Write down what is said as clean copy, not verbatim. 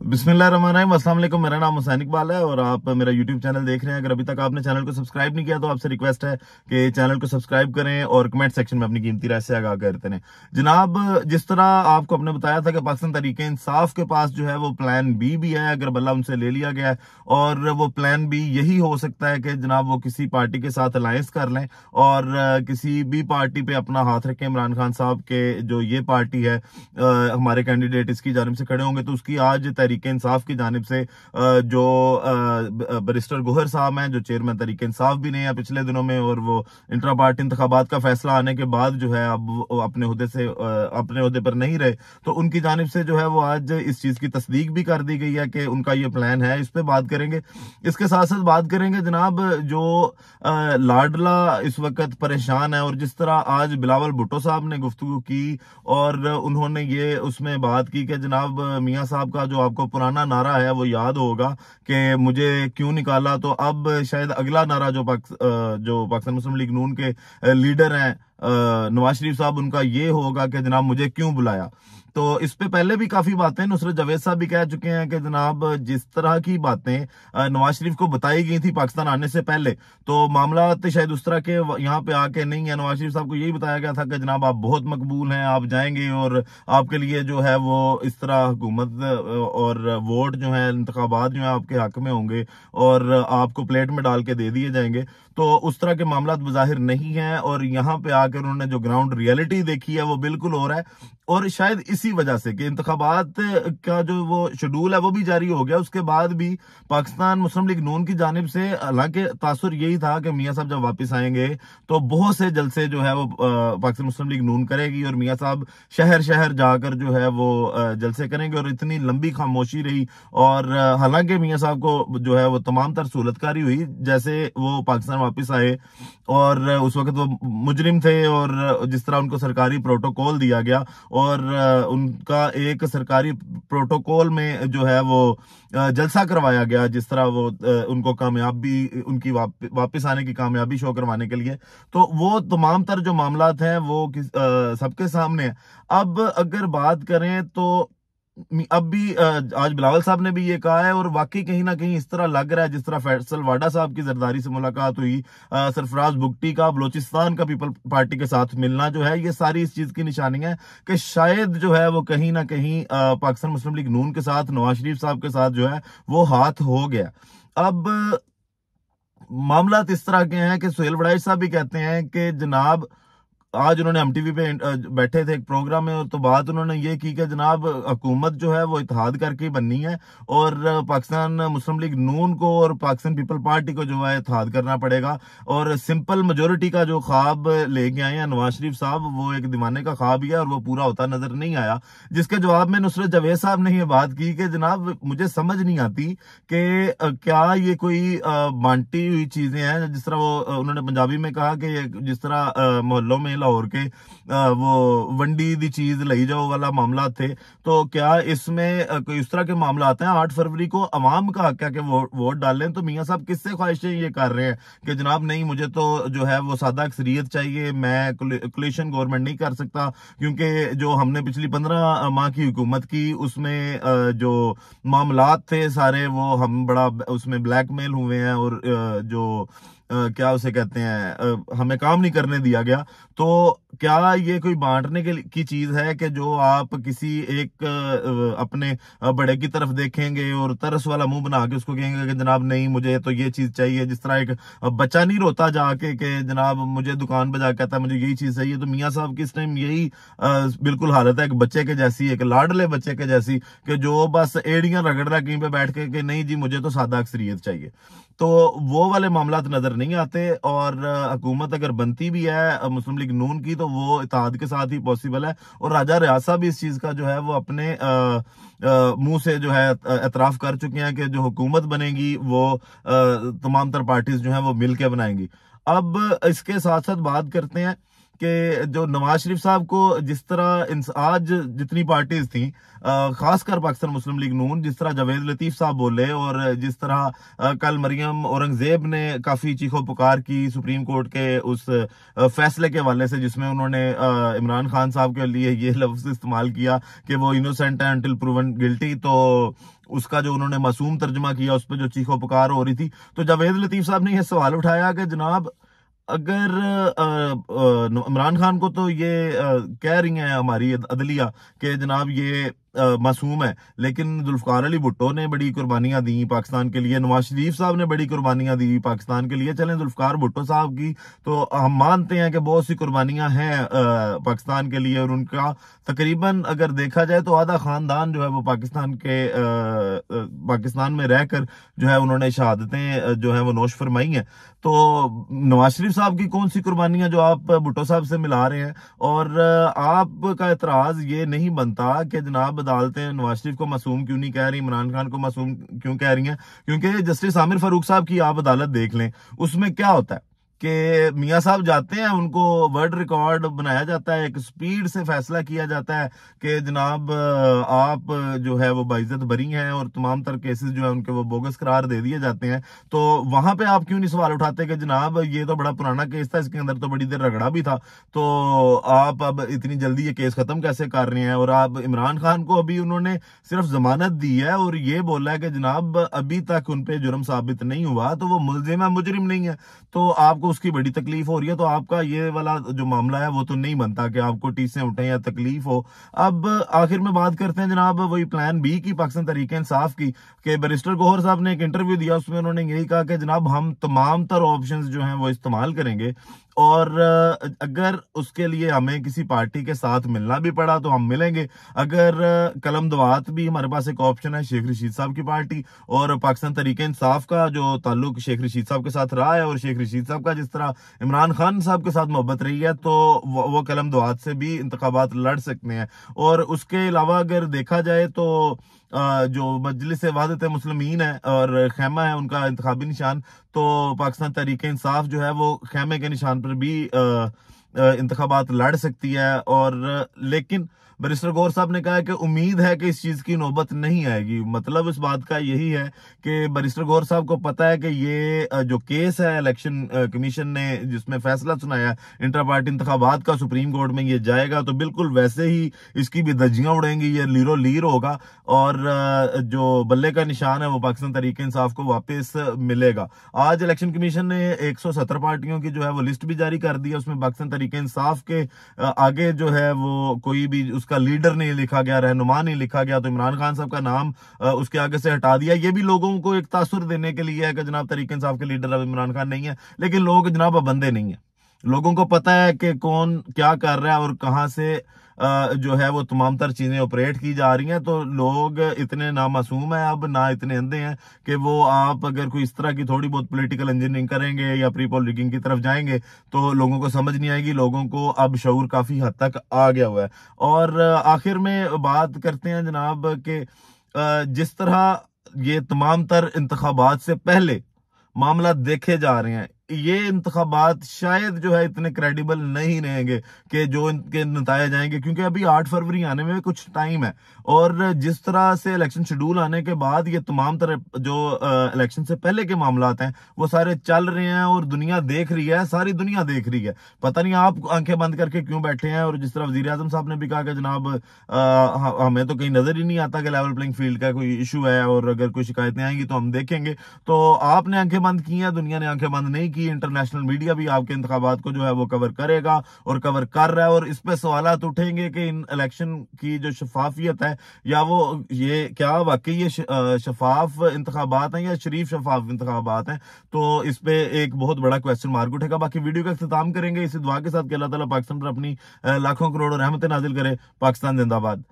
बिस्मिल्लाहिर्रहमानिर्रहीम, अस्सलाम वालेकुम। मेरा नाम हुसैन इकबाल है और आप मेरा यूट्यूब चैनल देख रहे हैं। अगर अभी तक आपने चैनल को सब्सक्राइब नहीं किया तो आपसे रिक्वेस्ट है कि चैनल को सब्सक्राइब करें और कमेंट सेक्शन में अपनी कीमती राय से आगाह करते रहें। जनाब, जिस तरह आपको हमने बताया था कि पाकिस्तान तहरीक इंसाफ के पास जो है वो प्लान बी भी है, अगर बल्ला उनसे ले लिया गया है, और वो प्लान बी यही हो सकता है कि जनाब वो किसी पार्टी के साथ अलायंस कर लें और किसी भी पार्टी पे अपना हाथ रखें। इमरान खान साहब के जो ये पार्टी है, हमारे कैंडिडेट इसकी जानिब से खड़े होंगे, तो उसकी आज तहरीक इंसाफ की जानिब से जो बैरिस्टर गोहर साहब हैं, जो चेयरमैन तहरीक इंसाफ भी नहीं है पिछले दिनों में, और वो इंट्रा पार्टी इंतखाबात का फैसला आने के बाद जो है अब वो अपने ओहदे पर नहीं रहे, तो उनकी जानिब से जो है वो आज इस चीज की तस्दीक भी कर दी गई है कि उनका ये प्लान है। इस पे बात करेंगे। इसके साथ साथ बात करेंगे जनाब, जो लाडला इस वक्त परेशान है, और जिस तरह आज बिलावल भुट्टो साहब ने गुफ्तगू की और उन्होंने ये उसमें बात की कि जनाब मियां साहब का जो आपको पुराना नारा है वो याद होगा कि मुझे क्यों निकाला, तो अब शायद अगला नारा जो पाकिस्तान मुस्लिम लीग नून के लीडर हैं नवाज शरीफ साहब, उनका ये होगा कि जनाब मुझे क्यों बुलाया। तो इस पे पहले भी काफी बातें नुसरत जावेद साहब भी कह चुके हैं कि जनाब जिस तरह की बातें नवाज शरीफ को बताई गई थी पाकिस्तान आने से पहले, तो मामला शायद उस तरह के यहाँ पे आके नहीं है। नवाज शरीफ साहब को यही बताया गया था कि जनाब आप बहुत मकबूल हैं, आप जाएंगे और आपके लिए जो है वो इस तरह हुकूमत और वोट जो है, इंतखाबात जो है आपके हक में होंगे और आपको प्लेट में डाल के दे दिए जाएंगे। तो उस तरह के मामला बज़ाहिर नहीं है, और यहाँ पे आकर उन्होंने जो ग्राउंड रियलिटी देखी है वो बिल्कुल हो रहा है। और शायद इसी वजह से कि इंतखाबात का जो वो शेड्यूल है वो भी जारी हो गया, उसके बाद भी पाकिस्तान मुस्लिम लीग नून की जानिब से हालांकि तासुर यही था कि मियां साहब जब वापस आएंगे तो बहुत से जलसे जो है वो पाकिस्तान मुस्लिम लीग नून करेगी और मियां साहब शहर शहर जाकर जो है वो जलसे करेंगे, और इतनी लंबी खामोशी रही। और हालांकि मियां साहब को जो है वो तमाम तर सहूलतकारी हुई जैसे वो पाकिस्तान वापस आए, और उस वक्त वो मुजरिम थे, और जिस तरह उनको सरकारी प्रोटोकॉल दिया गया और उनका एक सरकारी प्रोटोकॉल में जो है वो जलसा करवाया गया, जिस तरह वो उनको कामयाबी, उनकी वापस आने की कामयाबी शो करवाने के लिए, तो वो तमाम तर जो मामलात हैं वो सबके सामने है। अब अगर बात करें तो अब भी आज बिलावल साहब ने भी ये कहा है, और वाकई कहीं ना कहीं इस तरह लग रहा है जिस तरह फैसल वाडा साहब की जरदारी से मुलाकात हुई, सरफराज भुगटी का बलोचिस्तान का पीपल पार्टी के साथ मिलना जो है, ये सारी इस चीज की निशानी है कि शायद जो है वो कहीं ना कहीं पाकिस्तान मुस्लिम लीग नून के साथ, नवाज शरीफ साहब के साथ जो है वो हाथ हो गया। अब मामला इस तरह के हैं कि सुहेल वड़ाइच साहब भी कहते हैं कि जनाब आज उन्होंने एमटीवी पे बैठे थे एक प्रोग्राम में, और तो बात उन्होंने ये की कि जनाब हुकूमत जो है वो इत्तेहाद करके बननी है, और पाकिस्तान मुस्लिम लीग नून को और पाकिस्तान पीपल पार्टी को जो है इत्तेहाद करना पड़ेगा, और सिंपल मेजोरिटी का जो ख्वाब लेके आए हैं नवाज शरीफ साहब, वो एक दीवाने का ख्वाब ही है और वो पूरा होता नजर नहीं आया। जिसके जवाब में नुसरत जावेद साहब ने ये बात की कि जनाब मुझे समझ नहीं आती कि क्या ये कोई बांटी हुई चीजें हैं, जिस तरह वो उन्होंने पंजाबी में कहा कि जिस तरह मोहल्लों में लाहौर के वो वंडी दी चीज लई जाओ वाला मामला थे, तो क्या इसमें कोई इस तरह के मामला आते हैं? 8 फरवरी को अवाम का हक है कि वोट डालें, तो मियां साहब किससे ख्वाहिशें ये कर रहे हैं कि जनाब नहीं मुझे तो जो है वो सादा अक्सरियत चाहिए, मैं कोलिशन गवर्नमेंट नहीं कर सकता, क्योंकि जो हमने पिछली 15 माह की हुकूमत की उसमें जो मामलात थे सारे वो हम बड़ा उसमें ब्लैकमेल हुए हैं, और जो क्या उसे कहते हैं हमें काम नहीं करने दिया गया। तो क्या ये कोई बांटने की चीज है कि जो आप किसी एक अपने बड़े की तरफ देखेंगे और तरस वाला मुंह बना के उसको कहेंगे कि जनाब नहीं मुझे तो ये चीज चाहिए, जिस तरह एक बच्चा नहीं रोता जाके कि जनाब मुझे दुकान पे जाके कहता है मुझे यही चीज चाहिए, तो मियां साहब की इस टाइम यही बिल्कुल हालत है एक बच्चे के जैसी, एक लाडले बच्चे के जैसी, कि जो बस एड़ियां रगड़ रहा कहीं पे बैठ के कि नहीं जी मुझे तो सादा अक्सरियत चाहिए। तो वो वाले मामला नजर नहीं आते, और हुकूमत अगर बनती भी है मुस्लिम लीग नून की तो वो इत्तेहाद के साथ ही पॉसिबल है, और राजा रियासा भी इस चीज का जो है वो अपने मुंह से जो है एतराफ कर चुके हैं कि जो हुकूमत बनेगी वो तमाम तर पार्टीज जो है वो मिल के बनाएंगी। अब इसके साथ साथ बात करते हैं कि जो नवाज शरीफ साहब को जिस तरह आज जितनी पार्टीज थी, खासकर पाकिस्तान मुस्लिम लीग नून, जिस तरह जावेद लतीफ साहब बोले और जिस तरह कल मरियम औरंगजेब ने काफी चीखो पुकार की सुप्रीम कोर्ट के उस फैसले के हवाले से, जिसमें उन्होंने इमरान खान साहब के लिए ये लफ्ज इस्तेमाल किया कि वो इनोसेंट है अंटिल प्रूवन गिल्टी, तो उसका जो उन्होंने मासूम तर्जुमा किया, उस पर जो चीखो पुकार हो रही थी, तो जावेद लतीफ साहब ने यह सवाल उठाया कि जनाब अगर इमरान खान को तो ये कह रही है हमारी अदलिया कि जनाब ये मासूम है, लेकिन जुल्फकार अली भुट्टो ने बड़ी कुर्बानियां दी पाकिस्तान के लिए, नवाज शरीफ साहब ने बड़ी कुर्बानियां दी पाकिस्तान के लिए। चलें जुल्फकार भुट्टो साहब की तो हम मानते हैं कि बहुत सी कुर्बानियां हैं पाकिस्तान के लिए, और उनका तकरीबन अगर देखा जाए तो आधा खानदान जो है वो पाकिस्तान में रहकर जो है उन्होंने शहादतें जो है वो नोश फरमाई हैं। तो नवाज शरीफ साहब की कौन सी कुर्बानियां जो आप भुट्टो साहब से मिला रहे हैं, और आपका एतराज ये नहीं बनता कि जनाब अदालतें नवाज शरीफ को मासूम क्यों नहीं कह रही, इमरान खान को मासूम क्यों कह रही हैं? क्योंकि जस्टिस आमिर फारूक साहब की आप अदालत देख लें, उसमें क्या होता है कि मियाँ साहब जाते हैं, उनको वर्ल्ड रिकॉर्ड बनाया जाता है, एक स्पीड से फैसला किया जाता है कि जनाब आप जो है वो बाइज्जत बरी हैं, और तमाम तर केसेस जो है उनके वो बोगस करार दे दिए जाते हैं। तो वहां पे आप क्यों नहीं सवाल उठाते कि जनाब ये तो बड़ा पुराना केस था, इसके अंदर तो बड़ी देर रगड़ा भी था, तो आप अब इतनी जल्दी ये केस खत्म कैसे कर रहे हैं? और आप इमरान खान को अभी उन्होंने सिर्फ जमानत दी है और ये बोला है कि जनाब अभी तक उन पे जुर्म साबित नहीं हुआ, तो वो मुल्जिम है, मुजरिम नहीं है, तो आपको उसकी बड़ी तकलीफ हो रही है। तो आपका ये वाला जो मामला है वो तो नहीं बनता कि आपको टीसें उठे या तकलीफ हो। अब आखिर में बात करते हैं जनाब वही प्लान बी की, पाकिस्तान तहरीक इंसाफ की, कि बैरिस्टर गौहर साहब ने एक इंटरव्यू दिया, उसमें उन्होंने यही कहा कि जनाब हम तमाम तर ऑप्शंस जो हैं वो इस्तेमाल करेंगे, और अगर उसके लिए हमें किसी पार्टी के साथ मिलना भी पड़ा तो हम मिलेंगे। अगर कलम दवात भी हमारे पास एक ऑप्शन है, शेख रशीद साहब की पार्टी, और पाकिस्तान तहरीक इंसाफ का जो ताल्लुक शेख रशीद साहब के साथ रहा है, और शेख रशीद साहब का जिस तरह इमरान खान साहब के साथ मोहब्बत रही है, तो वो कलम दवात से भी इंतखाबात लड़ सकते हैं। और उसके अलावा अगर देखा जाए तो जो मजलिस वहदत मुस्लिमीन है और खैमा है, उनका इंतखाबी निशान, तो पाकिस्तान तहरीक इंसाफ जो है वो खैमे के निशान पर भी इंतखाबात लड़ सकती है। और लेकिन बैरिस्टर गौहर साहब ने कहा कि उम्मीद है कि इस चीज की नौबत नहीं आएगी। मतलब इस बात का यही है कि बैरिस्टर गौहर साहब को पता है कि ये जो केस है इलेक्शन कमीशन ने जिसमें फैसला सुनाया इंटर पार्टी इंतखाबात का, सुप्रीम कोर्ट में ये जाएगा तो बिल्कुल वैसे ही इसकी भी धज्जियां उड़ेंगी, ये लीरो लीर होगा, और जो बल्ले का निशान है वो पाकिस्तान तहरीक इंसाफ को वापस मिलेगा। आज इलेक्शन कमीशन ने 170 पार्टियों की जो है वो लिस्ट भी जारी कर दी है, उसमें पाकिस्तान तहरीक इंसाफ के आगे जो है वो कोई भी उसका लीडर नहीं लिखा गया, रहनुमा नहीं लिखा गया, तो इमरान खान साहब का नाम उसके आगे से हटा दिया। ये भी लोगों को एक तासुर देने के लिए है कि जनाब तहरीक इंसाफ के लीडर अब इमरान खान नहीं है, लेकिन लोग जनाब अब बंदे नहीं है, लोगों को पता है कि कौन क्या कर रहा है और कहां से जो है वो तमाम तर चीजें ऑपरेट की जा रही हैं। तो लोग इतने ना मासूम है अब, ना इतने अंधे हैं कि वो आप अगर कोई इस तरह की थोड़ी बहुत पॉलिटिकल इंजीनियरिंग करेंगे या प्री पोल रिगिंग की तरफ जाएंगे तो लोगों को समझ नहीं आएगी। लोगों को अब शऊर काफी हद तक आ गया हुआ है। और आखिर में बात करते हैं जनाब के जिस तरह ये तमाम तर इंतखाबात से पहले मामला देखे जा रहे हैं, ये इंतखाबात शायद जो है इतने क्रेडिबल नहीं रहेंगे कि जो इनके नताए जाएंगे, क्योंकि अभी 8 फरवरी आने में कुछ टाइम है, और जिस तरह से इलेक्शन शेड्यूल आने के बाद ये तमाम तरह जो इलेक्शन से पहले के मामला हैं वो सारे चल रहे हैं और दुनिया देख रही है, सारी दुनिया देख रही है। पता नहीं आप आंखें बंद करके क्यों बैठे हैं। और जिस तरह वजीर आजम साहब ने भी कहा कि जनाब हमें तो कहीं नजर ही नहीं आता कि लेवल प्लेइंग फील्ड का कोई इशू है, और अगर कोई शिकायतें आएंगी तो हम देखेंगे। तो आपने आंखें बंद की हैं, दुनिया ने आंखें बंद नहीं की। इंटरनेशनल मीडिया भी आपके इंतखाबात को जो है वो कवर करेगा और कवर कर रहा है, और इस पे सवालात उठेंगे कि इन इलेक्शन की जो शफाफियत है, या वो ये क्या वाकई ये शफाफ इंतखाबात हैं या शरीफ शफाफ इंतखाबात हैं। तो इस पे एक बहुत बड़ा क्वेश्चन मार्क उठेगा। बाकी वीडियो का इख्तिताम करेंगे इसी दुआ के साथ कि अल्लाह ताला पाकिस्तान पर अपनी लाखों करोड़ों रहमतें नाजिल करे। पाकिस्तान जिंदाबाद।